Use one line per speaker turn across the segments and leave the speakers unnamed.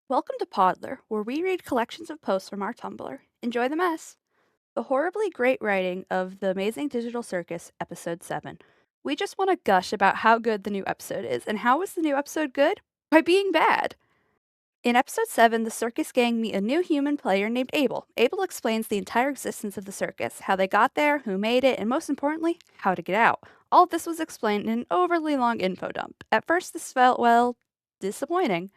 Welcome to Podlr, where we read collections of posts from our Tumblr. Enjoy the mess. The horribly great writing of The Amazing Digital Circus, Episode 7. We just want to gush about how good the new episode is. And how is the new episode good? By being bad. In Episode 7, the circus gang meet a new human player named Abel. Abel explains the entire existence of the circus, how they got there, who made it, and most importantly, how to get out. All of this was explained in an overly long info dump. At first, this felt, well, disappointing.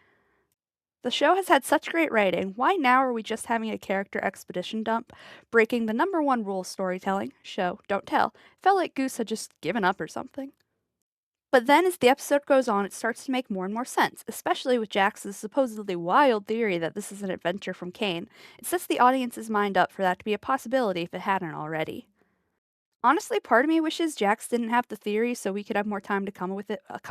The show has had such great writing. Why now are we just having a character expedition dump? Breaking the number one rule of storytelling show, don't tell. Felt like Goose had just given up or something. But then, as the episode goes on, it starts to make more and more sense, especially with Jax's supposedly wild theory that this is an adventure from Kane. It sets the audience's mind up for that to be a possibility if it hadn't already. Honestly, part of me wishes Jax didn't have the theory so we could have more time to come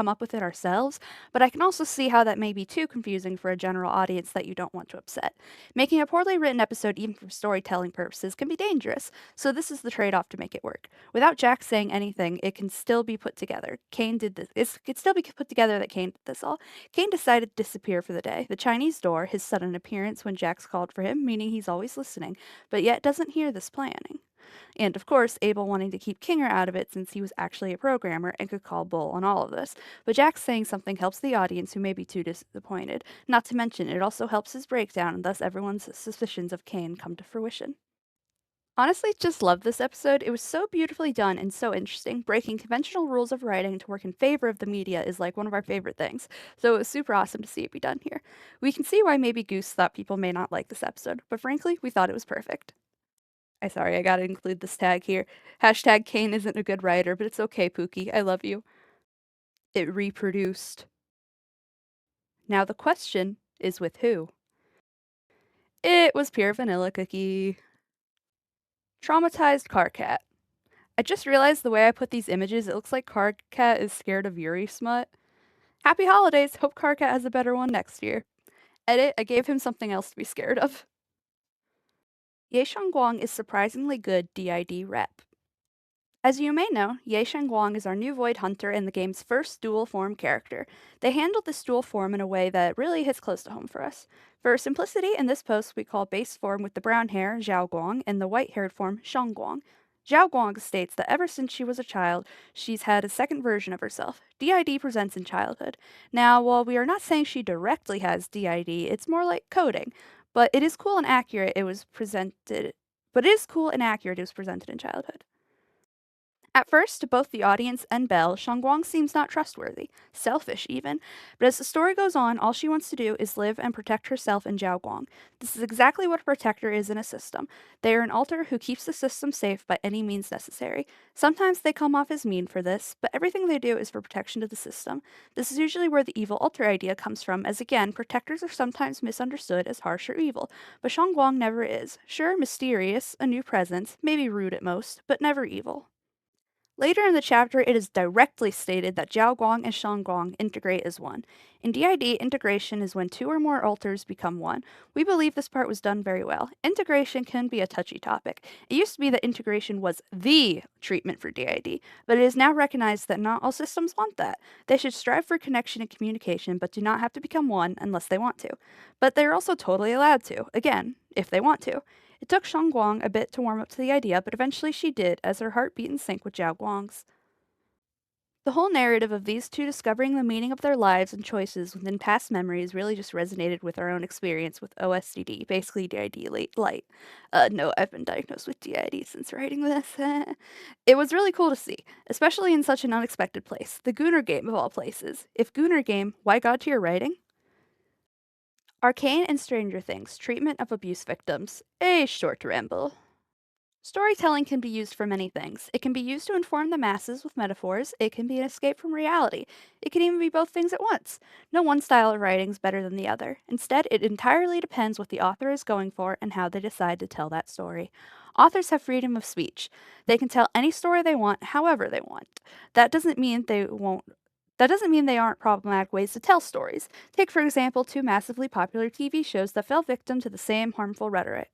up with it ourselves, but I can also see how that may be too confusing for a general audience that you don't want to upset. Making a poorly written episode even for storytelling purposes can be dangerous, so this is the trade-off to make it work. Without Jax saying anything, it can still be put together. Kane did this. It could still be put together that Kane did this all. Kane decided to disappear for the day. The Chinese door, his sudden appearance when Jax called for him, meaning he's always listening, but yet doesn't hear this planning. And of course, Abel wanting to keep Kinger out of it since he was actually a programmer and could call bull on all of this. But Jax saying something helps the audience who may be too disappointed. Not to mention, it also helps his breakdown, and thus everyone's suspicions of Kane come to fruition. Honestly, just loved this episode. It was so beautifully done and so interesting. Breaking conventional rules of writing to work in favor of the media is like one of our favorite things, so it was super awesome to see it be done here. We can see why maybe Goose thought people may not like this episode, but frankly, we thought it was perfect. I gotta include this tag here. Hashtag Kane isn't a good writer, but it's okay, Pookie. I love you. It reproduced. Now the question is with who? It was Pure Vanilla Cookie. Traumatized Car Cat. I just realized the way I put these images, it looks like Car Cat is scared of Yuri smut. Happy holidays! Hope Car Cat has a better one next year. Edit, I gave him something else to be scared of. Ye Guang is surprisingly good DID rep. As you may know, Ye Guang is our new Void Hunter and the game's first dual form character. They handled this dual form in a way that really hits close to home for us. For simplicity, in this post we call base form with the brown hair Zhao Guang and the white haired form Shang Guang. Zhao Guang states that ever since she was a child, she's had a second version of herself. DID presents in childhood. Now, while we are not saying she directly has DID, it's more like coding. But it is cool and accurate it was presented in childhood. At first, to both the audience and Belle, Shangguang seems not trustworthy, selfish even, but as the story goes on, all she wants to do is live and protect herself and Zhao Guang. This is exactly what a protector is in a system. They are an alter who keeps the system safe by any means necessary. Sometimes they come off as mean for this, but everything they do is for protection of the system. This is usually where the evil alter idea comes from, as again, protectors are sometimes misunderstood as harsh or evil, but Shangguang never is. Sure, mysterious, a new presence, maybe rude at most, but never evil. Later in the chapter, it is directly stated that Jiao Guang and Shang Guang integrate as one. In DID, integration is when two or more alters become one. We believe this part was done very well. Integration can be a touchy topic. It used to be that integration was the treatment for DID, but it is now recognized that not all systems want that. They should strive for connection and communication, but do not have to become one unless they want to. But they're also totally allowed to, again, if they want to. It took Shang Guang a bit to warm up to the idea, but eventually she did, as her heart beat in sync with Zhao Guang's. The whole narrative of these two discovering the meaning of their lives and choices within past memories really just resonated with our own experience with OSDD, basically DID light. No, I've been diagnosed with DID since writing this. It was really cool to see, especially in such an unexpected place. The Gunnar game of all places. If Gunnar game, why God tier writing? Arcane and Stranger Things, treatment of abuse victims. A short ramble. Storytelling can be used for many things. It can be used to inform the masses with metaphors, it can be an escape from reality. It can even be both things at once. No one style of writing is better than the other. Instead, it entirely depends what the author is going for and how they decide to tell that story. Authors have freedom of speech. They can tell any story they want, however they want. That doesn't mean they won't that doesn't mean they aren't problematic ways to tell stories. Take, for example, two massively popular TV shows that fell victim to the same harmful rhetoric.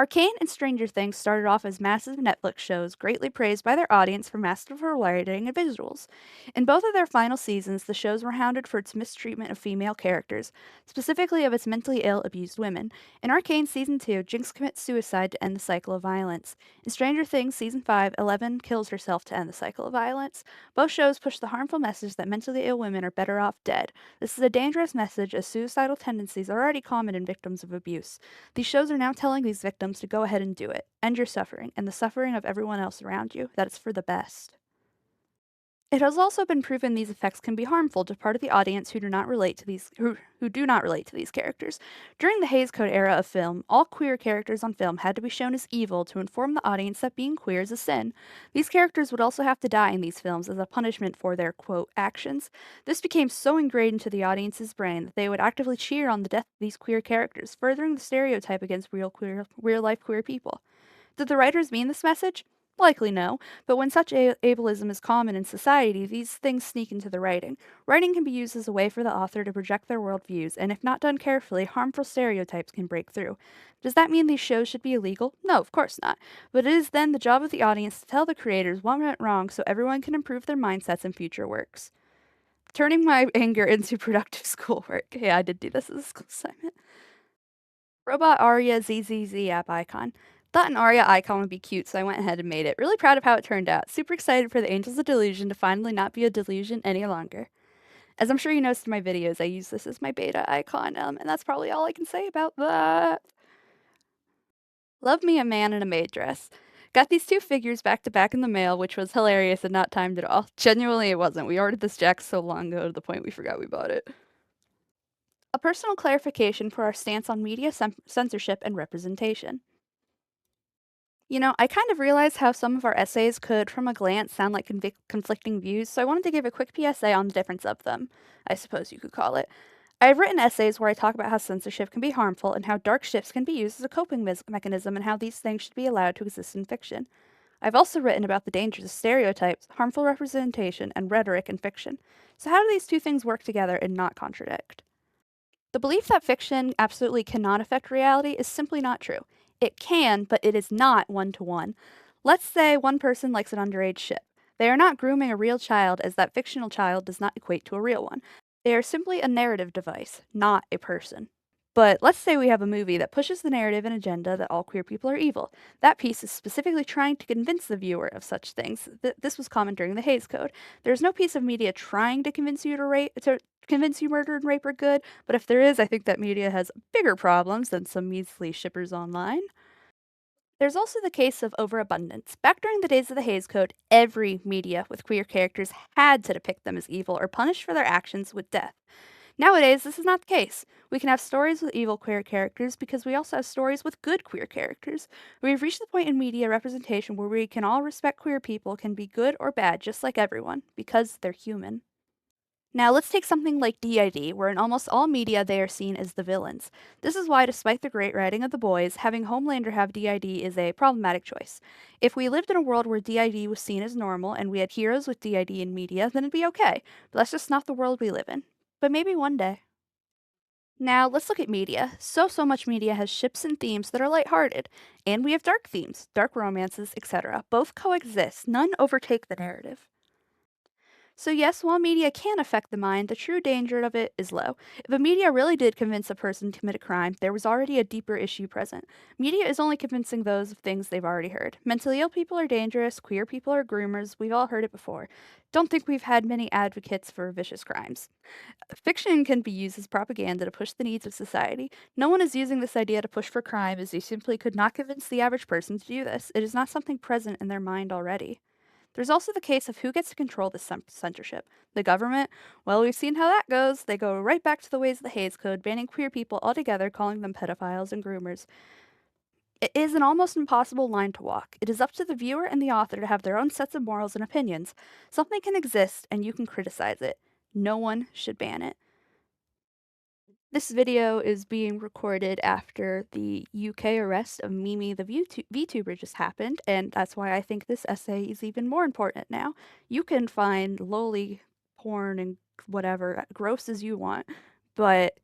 Arcane and Stranger Things started off as massive Netflix shows, greatly praised by their audience for masterful writing and visuals. In both of their final seasons, the shows were hounded for its mistreatment of female characters, specifically of its mentally ill, abused women. In Arcane Season 2, Jinx commits suicide to end the cycle of violence. In Stranger Things Season 5, Eleven kills herself to end the cycle of violence. Both shows push the harmful message that mentally ill women are better off dead. This is a dangerous message, as suicidal tendencies are already common in victims of abuse. These shows are now telling these victims to go ahead and do it. End your suffering and the suffering of everyone else around you. That it's for the best. It has also been proven these effects can be harmful to part of the audience who do not relate to who do not relate to these characters. During the Hays Code era of film, all queer characters on film had to be shown as evil to inform the audience that being queer is a sin. These characters would also have to die in these films as a punishment for their quote actions. This became so ingrained into the audience's brain that they would actively cheer on the death of these queer characters, furthering the stereotype against real life queer people. Did the writers mean this message? Likely no, but when such ableism is common in society, these things sneak into the writing. Writing can be used as a way for the author to project their worldviews, and if not done carefully, harmful stereotypes can break through. Does that mean these shows should be illegal? No, of course not. But it is then the job of the audience to tell the creators what went wrong so everyone can improve their mindsets in future works. Turning my anger into productive schoolwork. Yeah, I did do this as a school assignment. Robot Aria ZZZ app icon. Thought an Aria icon would be cute, so I went ahead and made it. Really proud of how it turned out. Super excited for the Angels of Delusion to finally not be a delusion any longer. As I'm sure you noticed in my videos, I use this as my beta icon, and that's probably all I can say about that. Love me a man in a maid dress. Got these two figures back to back in the mail, which was hilarious and not timed at all. Genuinely, it wasn't. We ordered this jack so long ago to the point we forgot we bought it. A personal clarification for our stance on media censorship and representation. You know, I kind of realized how some of our essays could, from a glance, sound like conflicting views, so I wanted to give a quick PSA on the difference of them, I suppose you could call it. I've written essays where I talk about how censorship can be harmful and how dark shifts can be used as a coping mechanism and how these things should be allowed to exist in fiction. I've also written about the dangers of stereotypes, harmful representation, and rhetoric in fiction. So, how do these two things work together and not contradict? The belief that fiction absolutely cannot affect reality is simply not true. It can, but it is not one to one. Let's say one person likes an underage ship. They are not grooming a real child, as that fictional child does not equate to a real one. They are simply a narrative device, not a person. But let's say we have a movie that pushes the narrative and agenda that all queer people are evil. That piece is specifically trying to convince the viewer of such things. This was common during the Hays Code. There's no piece of media trying to convince you to convince you murder and rape are good, but if there is, I think that media has bigger problems than some measly shippers online. There's also the case of overabundance. Back during the days of the Hays Code, every media with queer characters had to depict them as evil or punished for their actions with death. Nowadays, this is not the case. We can have stories with evil queer characters because we also have stories with good queer characters. We've reached the point in media representation where we can all respect queer people can be good or bad just like everyone because they're human. Now, let's take something like DID, where in almost all media they are seen as the villains. This is why, despite the great writing of the boys, having Homelander have DID is a problematic choice. If we lived in a world where DID was seen as normal and we had heroes with DID in media, then it'd be okay. But that's just not the world we live in. But maybe one day. Now, let's look at media. So much media has ships and themes that are lighthearted. And we have dark themes, dark romances, etc. Both coexist, none overtake the narrative. So, yes, while media can affect the mind, the true danger of it is low. If a media really did convince a person to commit a crime, there was already a deeper issue present. Media is only convincing those of things they've already heard. Mentally ill people are dangerous, queer people are groomers, we've all heard it before. Don't think we've had many advocates for vicious crimes. Fiction can be used as propaganda to push the needs of society. No one is using this idea to push for crime, as you simply could not convince the average person to do this. It is not something present in their mind already. There's also the case of who gets to control this censorship. The government? Well, we've seen how that goes. They go right back to the ways of the Hays Code, banning queer people altogether, calling them pedophiles and groomers. It is an almost impossible line to walk. It is up to the viewer and the author to have their own sets of morals and opinions. Something can exist, and you can criticize it. No one should ban it. This video is being recorded after the UK arrest of Mimi the VTuber just happened, and that's why I think this essay is even more important now. You can find lowly porn and whatever gross as you want, but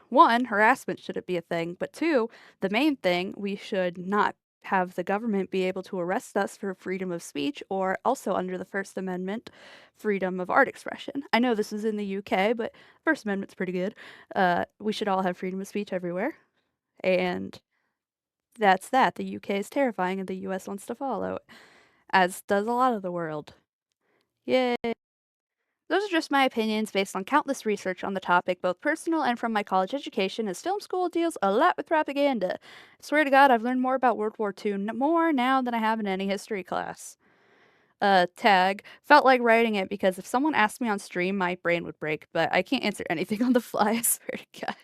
One, harassment shouldn't be a thing, but two, the main thing, we should not have the government be able to arrest us for freedom of speech or also under the First Amendment, freedom of art expression. I know this is in the UK, but First Amendment's pretty good. We should all have freedom of speech everywhere. And that's that. The UK is terrifying and the US wants to follow, as does a lot of the world. Yay. Those are just my opinions based on countless research on the topic, both personal and from my college education, as film school deals a lot with propaganda. I swear to God, I've learned more about World War II more now than I have in any history class. Tag. Felt like writing it because if someone asked me on stream, my brain would break, but I can't answer anything on the fly, I swear to God.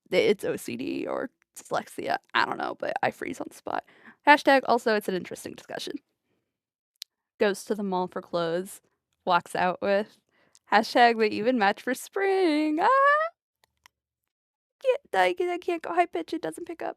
It's OCD or dyslexia. I don't know, but I freeze on the spot. Hashtag also, it's an interesting discussion. Goes to the mall for clothes. Walks out with. Hashtag they even match for spring. Ah, I can't go high pitch. It doesn't pick up.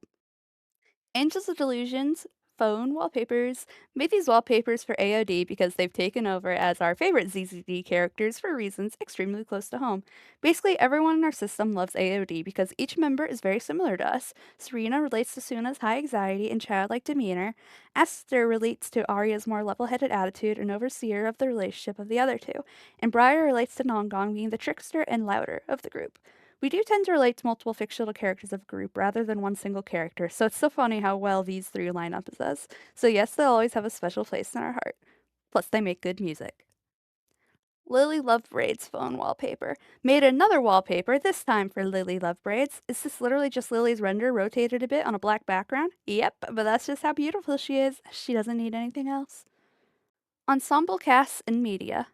Angels of Delusions, phone wallpapers. Made these wallpapers for AOD because they've taken over as our favorite ZZD characters for reasons extremely close to home. Basically, everyone in our system loves AOD because each member is very similar to us. Serena relates to Suna's high anxiety and childlike demeanor. Esther relates to Arya's more level-headed attitude and overseer of the relationship of the other two. And Briar relates to Nongong being the trickster and louder of the group. We do tend to relate to multiple fictional characters of a group rather than one single character, so it's so funny how well these three line up as us. So yes, they'll always have a special place in our heart. Plus, they make good music. Lily Love Braids phone wallpaper. Made another wallpaper, this time for Lily Love Braids. Is this literally just Lily's render rotated a bit on a black background? Yep, but that's just how beautiful she is. She doesn't need anything else. Ensemble casts in media.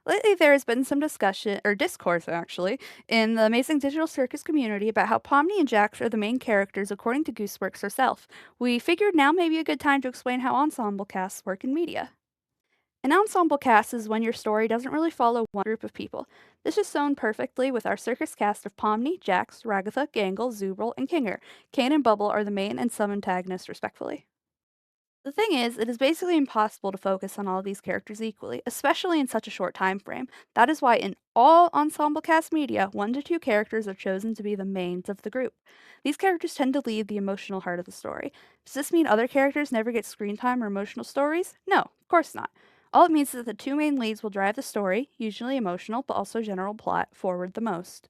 Lately, there has been some discussion, or discourse actually, in the Amazing Digital Circus community about how Pomni and Jax are the main characters according to Gooseworks herself. We figured now may be a good time to explain how ensemble casts work in media. An ensemble cast is when your story doesn't really follow one group of people. This is shown perfectly with our circus cast of Pomni, Jax, Ragatha, Gangle, Zubril, and Kinger. Kane and Bubble are the main and some antagonists, respectively. The thing is, it is basically impossible to focus on all of these characters equally, especially in such a short time frame. That is why in all ensemble cast media, 1 to 2 characters are chosen to be the mains of the group. These characters tend to lead the emotional heart of the story. Does this mean other characters never get screen time or emotional stories? No, of course not. All it means is that the two main leads will drive the story, usually emotional but also general plot, forward the most.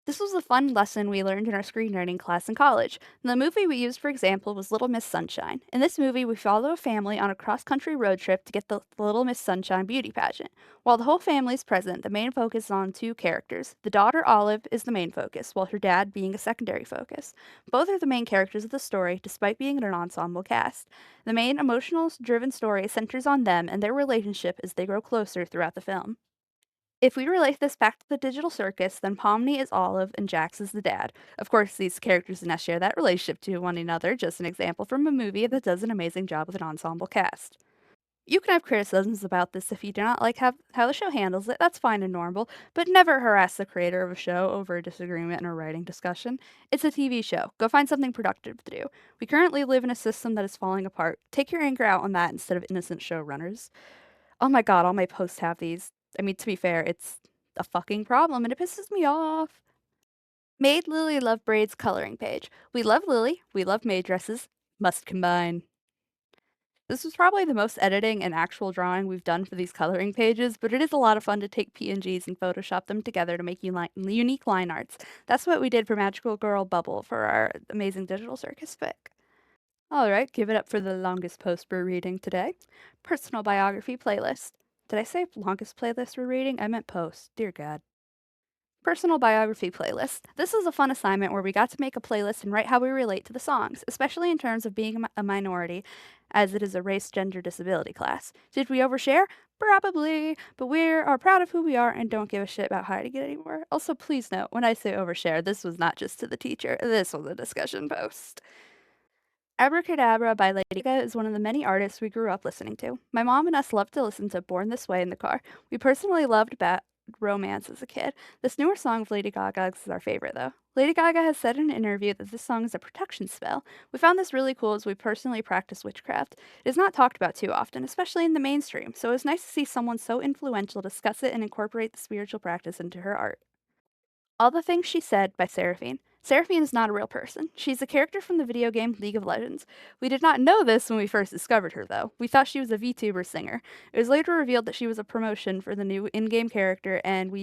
This was a fun lesson we learned in our screenwriting class in college. The movie we used for example was Little Miss Sunshine. In this movie, we follow a family on a cross-country road trip to get the Little Miss Sunshine beauty pageant. While the whole family is present, the main focus is on two characters. The daughter, Olive, is the main focus, while her dad being a secondary focus. Both are the main characters of the story, despite being in an ensemble cast. The main emotional-driven story centers on them and their relationship as they grow closer throughout the film. If we relate this back to the digital circus, then Pomni is Olive and Jax is the dad. Of course, these characters do not share that relationship to one another, just an example from a movie that does an amazing job with an ensemble cast. You can have criticisms about this if you do not like how the show handles it, that's fine and normal, but never harass the creator of a show over a disagreement in a writing discussion. It's a TV show. Go find something productive to do. We currently live in a system that is falling apart. Take your anger out on that instead of innocent showrunners. Oh my god, all my posts have these. I mean, to be fair, it's a fucking problem and it pisses me off. Made Lily Love Braids coloring page. We love Lily, we love maid dresses. Must combine. This was probably the most editing and actual drawing we've done for these coloring pages, but it is a lot of fun to take PNGs and Photoshop them together to make unique line arts. That's what we did for Magical Girl Bubble for our Amazing Digital Circus fic. Alright, give it up for the longest post we're reading today. Personal biography playlist. Did I say longest playlist we're reading? I meant post. Dear God. Personal biography playlist. This is a fun assignment where we got to make a playlist and write how we relate to the songs, especially in terms of being a minority, as it is a race, gender, disability class. Did we overshare? Probably, but we are proud of who we are and don't give a shit about hiding it anymore. Also, please note, when I say overshare, this was not just to the teacher, this was a discussion post. Abracadabra by Lady Gaga is one of the many artists we grew up listening to. My mom and us loved to listen to Born This Way in the car. We personally loved Bad Romance as a kid. This newer song of Lady Gaga's is our favorite, though. Lady Gaga has said in an interview that this song is a protection spell. We found this really cool as we personally practice witchcraft. It is not talked about too often, especially in the mainstream, so it was nice to see someone so influential discuss it and incorporate the spiritual practice into her art. All the Things She Said by Seraphine. Seraphine is not a real person. She's a character from the video game League of Legends. We did not know this when we first discovered her, though. We thought she was a VTuber singer. It was later revealed that she was a promotion for the new in-game character, and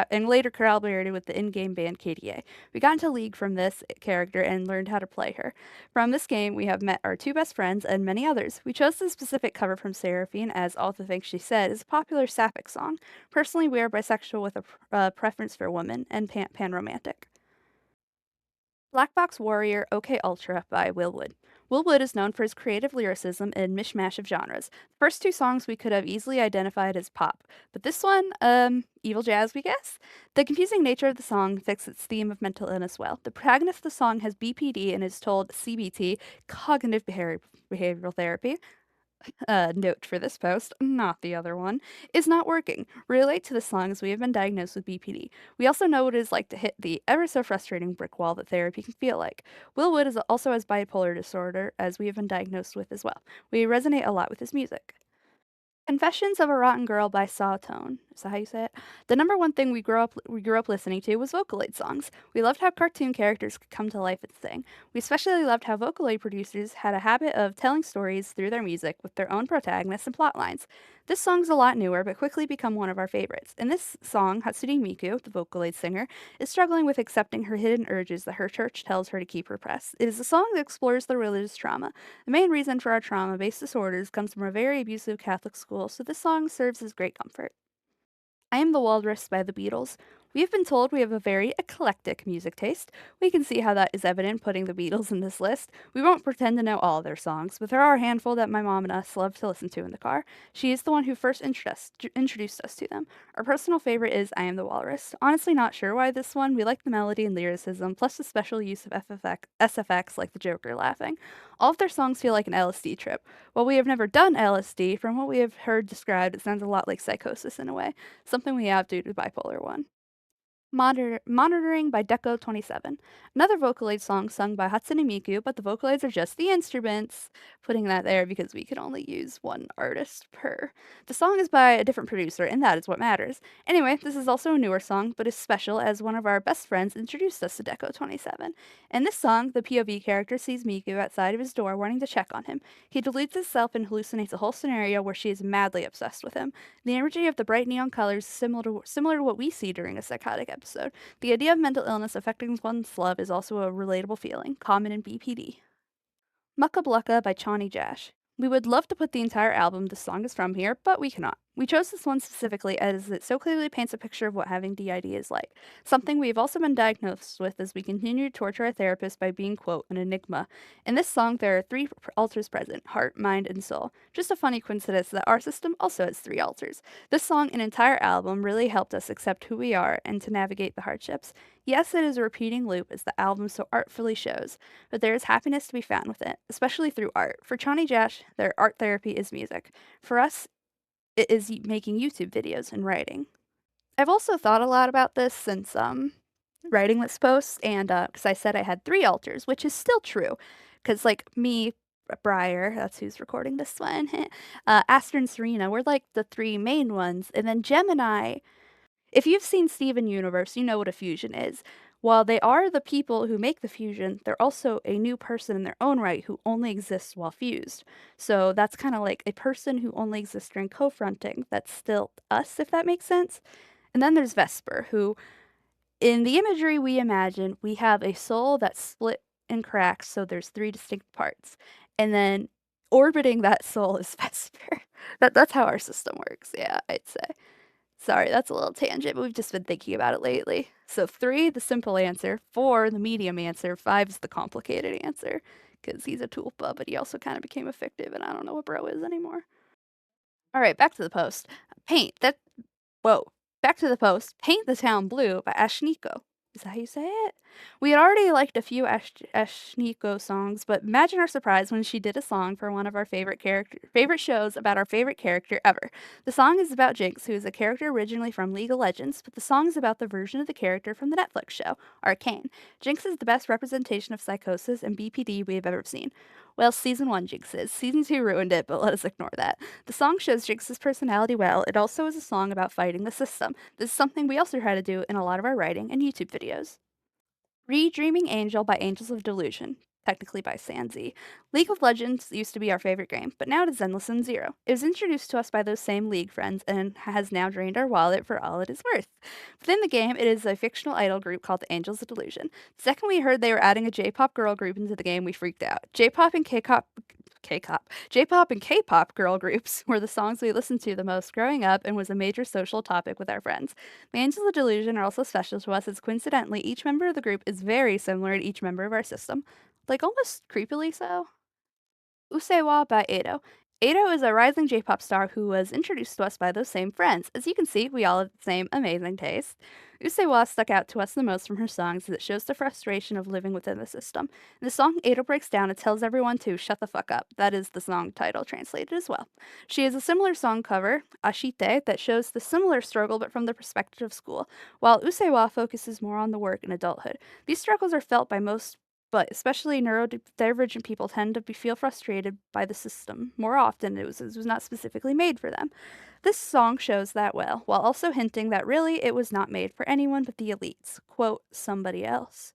and later collaborated with the in-game band KDA. We got into League from this character and learned how to play her. From this game, we have met our two best friends and many others. We chose this specific cover from Seraphine as All the Things She Said is a popular sapphic song. Personally, we are bisexual with a preference for women and pan-romantic. Black Box Warrior OK Ultra by Will Wood. Will Wood is known for his creative lyricism and mishmash of genres. The first two songs we could have easily identified as pop, but this one, evil jazz, we guess? The confusing nature of the song fits its theme of mental illness well. The protagonist of the song has BPD and is told CBT, cognitive behavioral therapy, note for this post, not the other one, is not working. Relate to the song as we have been diagnosed with BPD. We also know what it is like to hit the ever so frustrating brick wall that therapy can feel like. Will Wood also has bipolar disorder, as we have been diagnosed with as well. We resonate a lot with his music. Confessions of a Rotten Girl by Sawtone. Is that how you say it? The number one thing we grew up listening to was Vocaloid songs. We loved how cartoon characters could come to life and sing. We especially loved how Vocaloid producers had a habit of telling stories through their music with their own protagonists and plot lines. This song's a lot newer, but quickly become one of our favorites. In this song, Hatsune Miku, the Vocaloid singer, is struggling with accepting her hidden urges that her church tells her to keep repressed. It is a song that explores the religious trauma. The main reason for our trauma-based disorders comes from a very abusive Catholic school, so this song serves as great comfort. I Am the Walrus by the Beatles. We have been told we have a very eclectic music taste. We can see how that is evident putting the Beatles in this list. We won't pretend to know all their songs, but there are a handful that my mom and us love to listen to in the car. She is the one who first introduced us to them. Our personal favorite is I Am the Walrus. Honestly, not sure why this one. We like the melody and lyricism, plus the special use of SFX like the Joker laughing. All of their songs feel like an LSD trip. While we have never done LSD, from what we have heard described, it sounds a lot like psychosis in a way, something we have due to bipolar 1. Monitoring by Deco27. Another Vocaloid song sung by Hatsune Miku, but the Vocaloids are just the instruments. Putting that there because we can only use one artist per. The song is by a different producer, and that is what matters. Anyway, this is also a newer song, but is special as one of our best friends introduced us to Deco27. In this song, the POV character sees Miku outside of his door wanting to check on him. He deludes himself and hallucinates a whole scenario where she is madly obsessed with him. The imagery of the bright neon colors is similar to what we see during a psychotic episode. The idea of mental illness affecting one's love is also a relatable feeling, common in BPD. Mucka Blucka by Chani Jash. We would love to put the entire album this song is from here, but we cannot. We chose this one specifically as it so clearly paints a picture of what having DID is like, something we have also been diagnosed with as we continue to torture our therapist by being, quote, an enigma. In this song, there are three alters present: heart, mind, and soul. Just a funny coincidence that our system also has three alters. This song and entire album really helped us accept who we are and to navigate the hardships. Yes, it is a repeating loop as the album so artfully shows, but there is happiness to be found with it, especially through art. For Chani Jash, their art therapy is music. For us, it is making YouTube videos and writing. I've also thought a lot about this since writing this post, and because I said I had three alters, which is still true, because like me, Briar, that's who's recording this one, Aster and Serena, we're like the three main ones, and then Gemini. If you've seen Steven Universe, you know what a fusion is. While they are the people who make the fusion, they're also a new person in their own right who only exists while fused. So that's kind of like a person who only exists during co-fronting. That's still us, if that makes sense. And then there's Vesper, who, in the imagery we imagine, we have a soul that's split and cracks, so there's three distinct parts. And then orbiting that soul is Vesper. That's how our system works, yeah, I'd say. Sorry, that's a little tangent, but we've just been thinking about it lately. So 3, the simple answer, 4, the medium answer, 5 is the complicated answer. Because he's a tulpa, but he also kind of became effective, and I don't know what bro is anymore. All right, back to the post. Paint. Whoa. Back to the post. Paint the Town Blue by Ashniko. Is that how you say it? We had already liked a few Ashniko songs, but imagine our surprise when she did a song for one of our favorite shows about our favorite character ever. The song is about Jinx, who is a character originally from League of Legends, but the song is about the version of the character from the Netflix show, Arcane. Jinx is the best representation of psychosis and BPD we have ever seen. Well, season 1 Jinxes. Season 2 ruined it, but let us ignore that. The song shows Jinx's personality well. It also is a song about fighting the system. This is something we also try to do in a lot of our writing and YouTube videos. Redreaming Angel by Angels of Delusion, technically by Sanzi. League of Legends used to be our favorite game, but now it is Endless and Zero. It was introduced to us by those same League friends and has now drained our wallet for all it is worth. Within the game, it is a fictional idol group called the Angels of Delusion. The second we heard they were adding a J-pop girl group into the game, we freaked out. J-pop and K-pop girl groups were the songs we listened to the most growing up and was a major social topic with our friends. The Angels of Delusion are also special to us as coincidentally each member of the group is very similar to each member of our system. Like almost creepily so. Usewa by Ado. Ado is a rising J-pop star who was introduced to us by those same friends. As you can see, we all have the same amazing taste. Usewa stuck out to us the most from her songs as it shows the frustration of living within the system. In the song Ado breaks down and tells everyone to shut the fuck up. That is the song title translated as well. She has a similar song cover, Ashite, that shows the similar struggle but from the perspective of school, while Usewa focuses more on the work and adulthood. These struggles are felt by most, but especially neurodivergent people tend to feel frustrated by the system more often. It was not specifically made for them. This song shows that well, while also hinting that really it was not made for anyone but the elites. Quote, somebody else.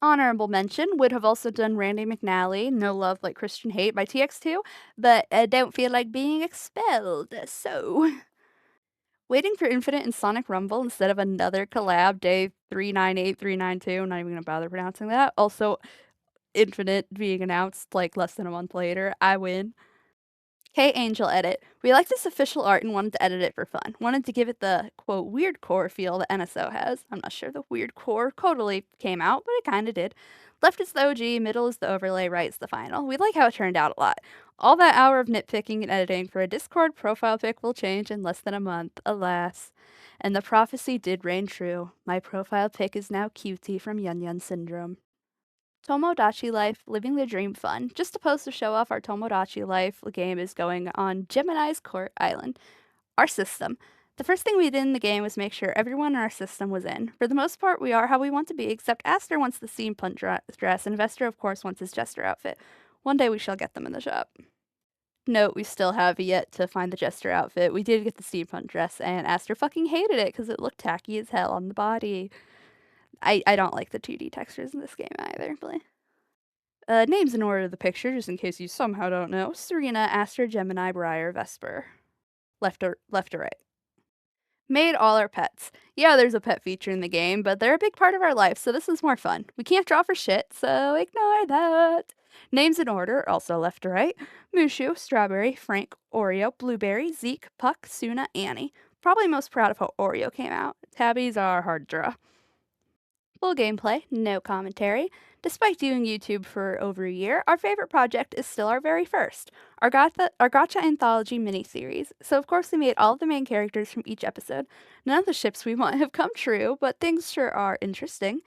Honorable mention would have also done Randy McNally, No Love Like Christian Hate by TX2, but I don't feel like being expelled, so. Waiting for Infinite and Sonic Rumble instead of another collab, day 398392. I'm not even gonna bother pronouncing that. Also, Infinite being announced like less than a month later. I win. Hey Angel Edit. We liked this official art and wanted to edit it for fun. Wanted to give it the, quote, weird core feel that NSO has. I'm not sure the weird core totally came out, but it kinda did. Left is the OG, middle is the overlay, right is the final. We like how it turned out a lot. All that hour of nitpicking and editing for a Discord profile pic will change in less than a month, alas. And the prophecy did reign true. My profile pic is now Cutie from Yun Yun Syndrome. Tomodachi Life, Living the Dream Fun. Just a post to show off our Tomodachi Life game is going on Gemini's Court Island. Our system. The first thing we did in the game was make sure everyone in our system was in. For the most part, we are how we want to be, except Aster wants the steampunk dress, and Vester, of course, wants his jester outfit. One day we shall get them in the shop. Note, we still have yet to find the jester outfit. We did get the steampunk dress, and Aster fucking hated it because it looked tacky as hell on the body. I don't like the 2D textures in this game either, but names in order of the picture, just in case you somehow don't know. Serena, Aster, Gemini, Briar, Vesper. Left or right. Made all our pets. Yeah, there's a pet feature in the game, but they're a big part of our life, so this is more fun. We can't draw for shit, so ignore that. Names in order, also left to right. Mushu, Strawberry, Frank, Oreo, Blueberry, Zeke, Puck, Suna, Annie. Probably most proud of how Oreo came out. Tabbies are hard to draw. Full gameplay, no commentary. Despite doing YouTube for over a year, our favorite project is still our very first, our Gotcha Anthology miniseries. So of course we made all of the main characters from each episode. None of the ships we want have come true, but things sure are interesting.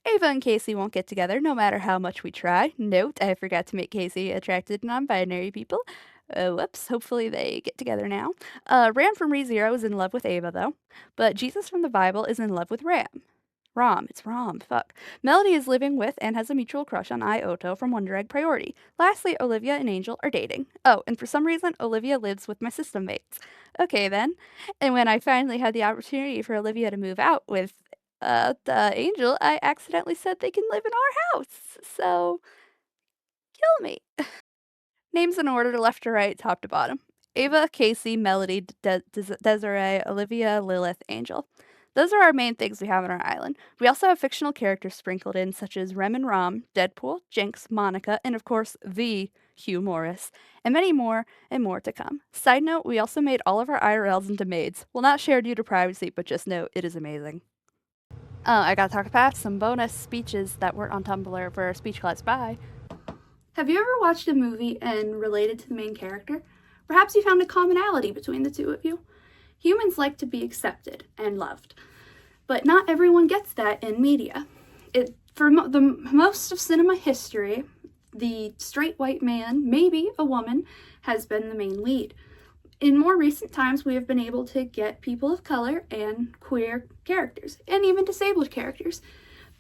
Ava and Casey won't get together no matter how much we try. Note, I forgot to make Casey attracted to non-binary people. Whoops, hopefully they get together now. Ram from ReZero is in love with Ava though, but Jesus from the Bible is in love with Ram. It's Rom, fuck. Melody is living with and has a mutual crush on Ioto from Wonder Egg Priority. Lastly, Olivia and Angel are dating. Oh, and for some reason, Olivia lives with my system mates. Okay then. And when I finally had the opportunity for Olivia to move out with the Angel, I accidentally said they can live in our house. So, kill me. Names in order, left to right, top to bottom. Ava, Casey, Melody, Desiree, Olivia, Lilith, Angel. Those are our main things we have on our island. We also have fictional characters sprinkled in, such as Rem and Rom, Deadpool, Jinx, Monica, and of course, the Hugh Morris, and many more and more to come. Side note, we also made all of our IRLs into maids. Will not share due to privacy, but just know it is amazing. I gotta talk past some bonus speeches that weren't on Tumblr for speech class. Bye. Have you ever watched a movie and related to the main character? Perhaps you found a commonality between the two of you. Humans like to be accepted and loved, but not everyone gets that in media. For most of cinema history, the straight white man, maybe a woman, has been the main lead. In more recent times, we have been able to get people of color and queer characters, and even disabled characters.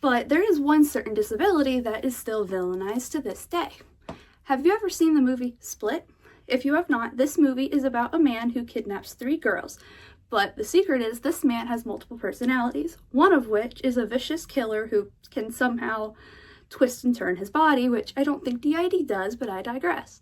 But there is one certain disability that is still villainized to this day. Have you ever seen the movie Split? If you have not, this movie is about a man who kidnaps 3 girls. But the secret is this man has multiple personalities, one of which is a vicious killer who can somehow twist and turn his body, which I don't think DID does, but I digress.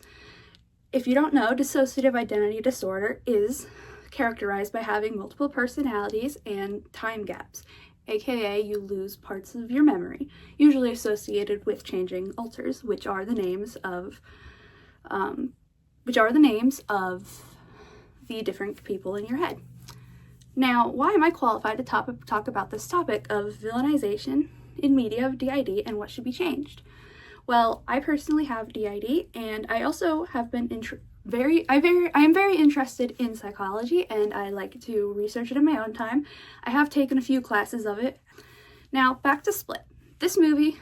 If you don't know, dissociative identity disorder is characterized by having multiple personalities and time gaps, aka you lose parts of your memory, usually associated with changing alters, which are the names of the different people in your head. Now, why am I qualified to talk about this topic of villainization in media of DID and what should be changed? Well, I personally have DID, and I also have been I am very interested in psychology, and I like to research it in my own time. I have taken a few classes of it. Now, back to Split. This movie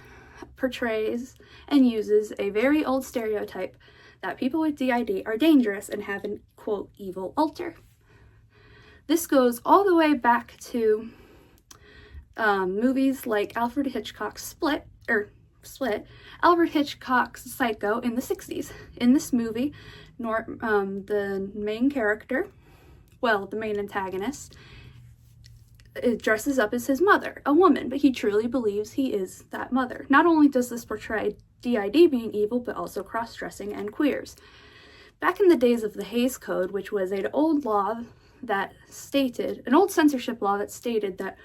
portrays and uses a very old stereotype that people with DID are dangerous and have an, quote, evil alter. This goes all the way back to movies like Alfred Hitchcock's Split, Alfred Hitchcock's Psycho in the 60s. In this movie, the main character, the main antagonist, dresses up as his mother, a woman, but he truly believes he is that mother. Not only does this portray DID being evil, but also cross-dressing and queers. Back in the days of the Hays Code, which was an old censorship law that stated that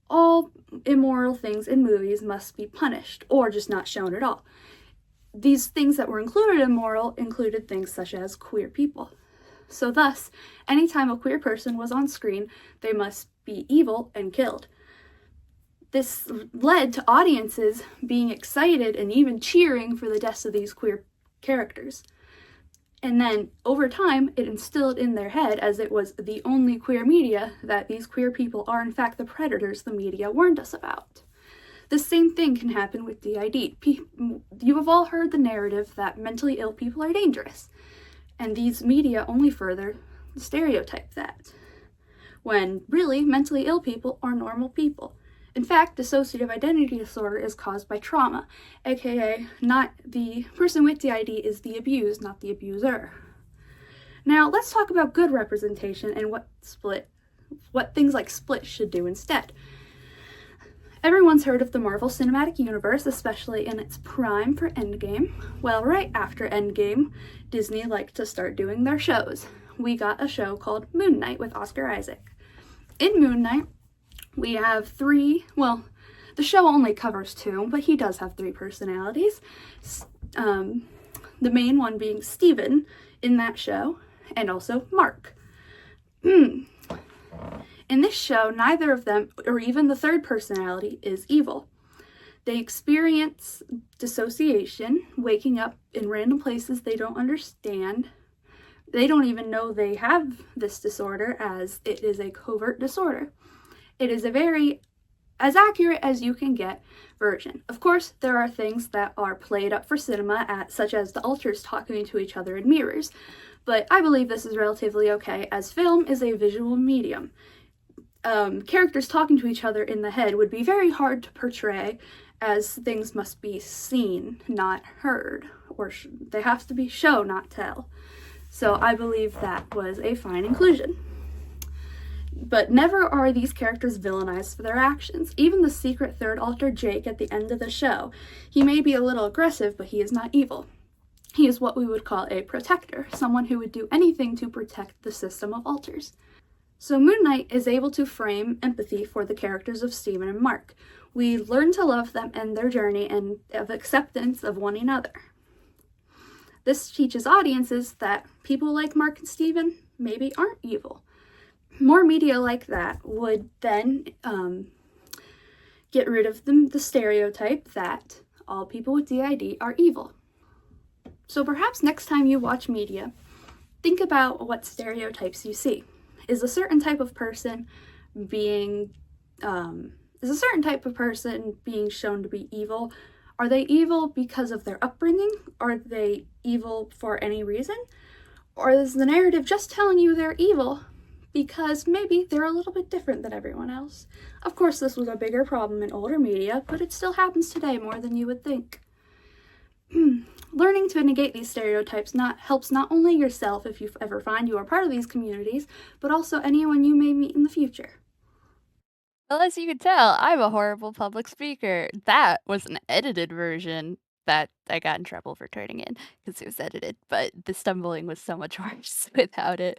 all immoral things in movies must be punished or just not shown at all. These things that were included immoral included things such as queer people. So thus, anytime a queer person was on screen, they must be evil and killed. This led to audiences being excited and even cheering for the deaths of these queer characters. And then, over time, it instilled in their head, as it was the only queer media, that these queer people are in fact the predators the media warned us about. The same thing can happen with DID. You have all heard the narrative that mentally ill people are dangerous, and these media only further stereotype that, when really, mentally ill people are normal people. In fact, dissociative identity disorder is caused by trauma, aka not the person with DID is the abused, not the abuser. Now, let's talk about good representation and what things like Split should do instead. Everyone's heard of the Marvel Cinematic Universe, especially in its prime for Endgame. Well, right after Endgame, Disney liked to start doing their shows. We got a show called Moon Knight with Oscar Isaac. In Moon Knight, we have the show only covers 2, but he does have 3 personalities. The main one being Steven in that show, and also Mark. In this show, neither of them, or even the 3rd personality, is evil. They experience dissociation, waking up in random places they don't understand. They don't even know they have this disorder, as it is a covert disorder. It is a very, as accurate as you can get, version. Of course, there are things that are played up for cinema, such as the alters talking to each other in mirrors, but I believe this is relatively okay, as film is a visual medium. Characters talking to each other in the head would be very hard to portray, as things must be seen, not heard, or they have to be show, not tell. So I believe that was a fine inclusion. But never are these characters villainized for their actions. Even the secret 3rd alter, Jake, at the end of the show, he may be a little aggressive, but he is not evil. He is what we would call a protector, someone who would do anything to protect the system of alters. So Moon Knight is able to frame empathy for the characters of Steven and Mark. We learn to love them and their journey and of acceptance of one another. This teaches audiences that people like Mark and Steven maybe aren't evil. More media like that would then get rid of the stereotype that all people with DID are evil. So perhaps next time you watch media, think about what stereotypes you see. Is a certain type of person being shown to be evil? Are they evil because of their upbringing? Are they evil for any reason? Or is the narrative just telling you they're evil because maybe they're a little bit different than everyone else? Of course, this was a bigger problem in older media, but it still happens today more than you would think. Learning to negate these stereotypes helps not only yourself if you ever find you are part of these communities, but also anyone you may meet in the future.
Well, as you can tell, I'm a horrible public speaker. That was an edited version that I got in trouble for turning in because it was edited, but the stumbling was so much worse without it.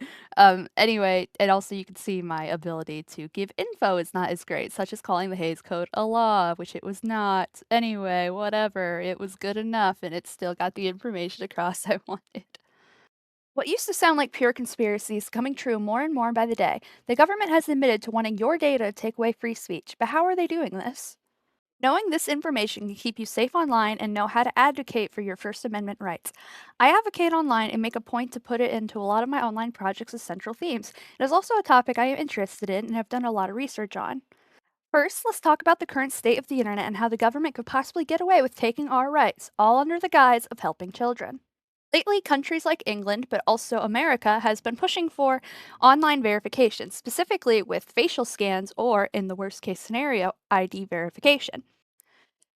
Anyway, and also you can see my ability to give info is not as great, such as calling the Hays Code a law, which it was not. Anyway, whatever, it was good enough and it still got the information across I wanted. What used to sound like pure conspiracy is coming true more and more by the day. The government has admitted to wanting your data to take away free speech, but how are they doing this? Knowing this information can keep you safe online and know how to advocate for your First Amendment rights. I advocate online and make a point to put it into a lot of my online projects as central themes. It is also a topic I am interested in and have done a lot of research on. First, let's talk about the current state of the internet and how the government could possibly get away with taking our rights, all under the guise of helping children. Lately, countries like England, but also America, has been pushing for online verification, specifically with facial scans or, in the worst case scenario, ID verification.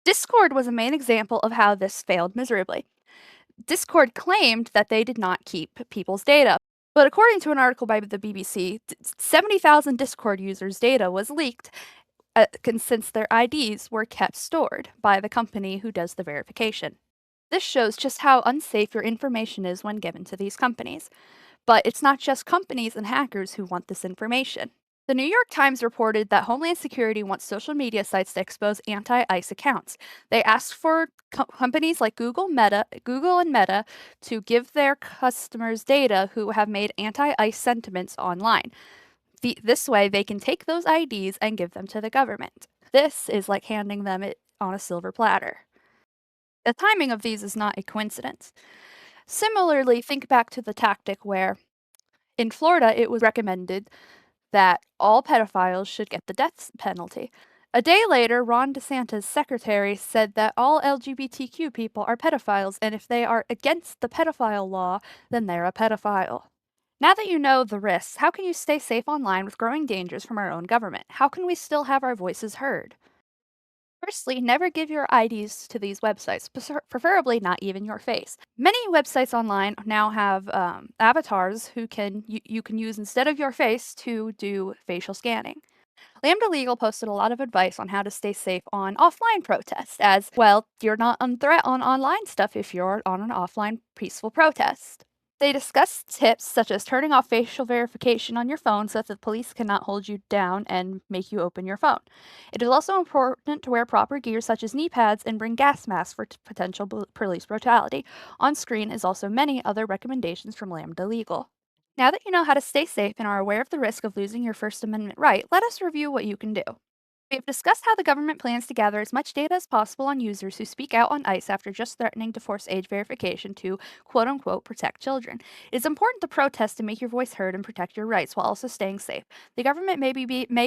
Discord was a main example of how this failed miserably. Discord claimed that they did not keep people's data, but according to an article by the BBC, 70,000 Discord users' data was leaked since their IDs were kept stored by the company who does the verification. This shows just how unsafe your information is when given to these companies. But it's not just companies and hackers who want this information. The New York Times reported that Homeland Security wants social media sites to expose anti-ICE accounts. They asked for companies like Google and Meta to give their customers data who have made anti-ICE sentiments online. This way, they can take those IDs and give them to the government. This is like handing them it on a silver platter. The timing of these is not a coincidence. Similarly, think back to the tactic where in Florida it was recommended that all pedophiles should get the death penalty. A day later, Ron DeSantis' secretary said that all LGBTQ people are pedophiles, and if they are against the pedophile law, then they're a pedophile. Now that you know the risks, how can you stay safe online with growing dangers from our own government? How can we still have our voices heard? Firstly, never give your IDs to these websites, preferably not even your face. Many websites online now have avatars who you can use instead of your face to do facial scanning. Lambda Legal posted a lot of advice on how to stay safe on offline protests, as well, you're not on threat on online stuff if you're on an offline peaceful protest. They discussed tips such as turning off facial verification on your phone so that the police cannot hold you down and make you open your phone. It is also important to wear proper gear such as knee pads and bring gas masks for potential police brutality. On screen is also many other recommendations from Lambda Legal. Now that you know how to stay safe and are aware of the risk of losing your First Amendment right, let us review what you can do. We have discussed how the government plans to gather as much data as possible on users who speak out on ICE after just threatening to force age verification to quote unquote protect children. It is important to protest and make your voice heard and protect your rights while also staying safe. The government may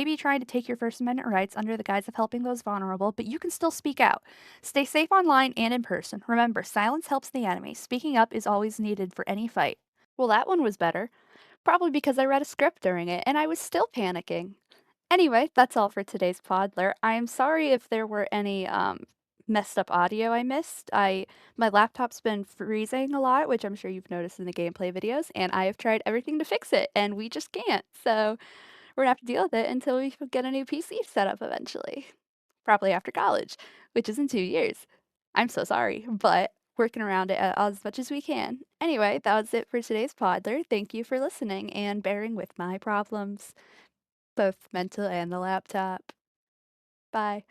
be trying to take your First Amendment rights under the guise of helping those vulnerable, but you can still speak out. Stay safe online and in person. Remember, silence helps the enemy. Speaking up is always needed for any fight. Well, that one was better. Probably because I read a script during it and I was still panicking. Anyway, that's all for today's Podler. I am sorry if there were any messed up audio I missed. My laptop's been freezing a lot, which I'm sure you've noticed in the gameplay videos, and I have tried everything to fix it, and we just can't. So we're gonna have to deal with it until we get a new PC set up eventually. Probably after college, which is in 2 years. I'm so sorry, but working around it as much as we can. Anyway, that was it for today's Podler. Thank you for listening and bearing with my problems, both mental and the laptop. Bye.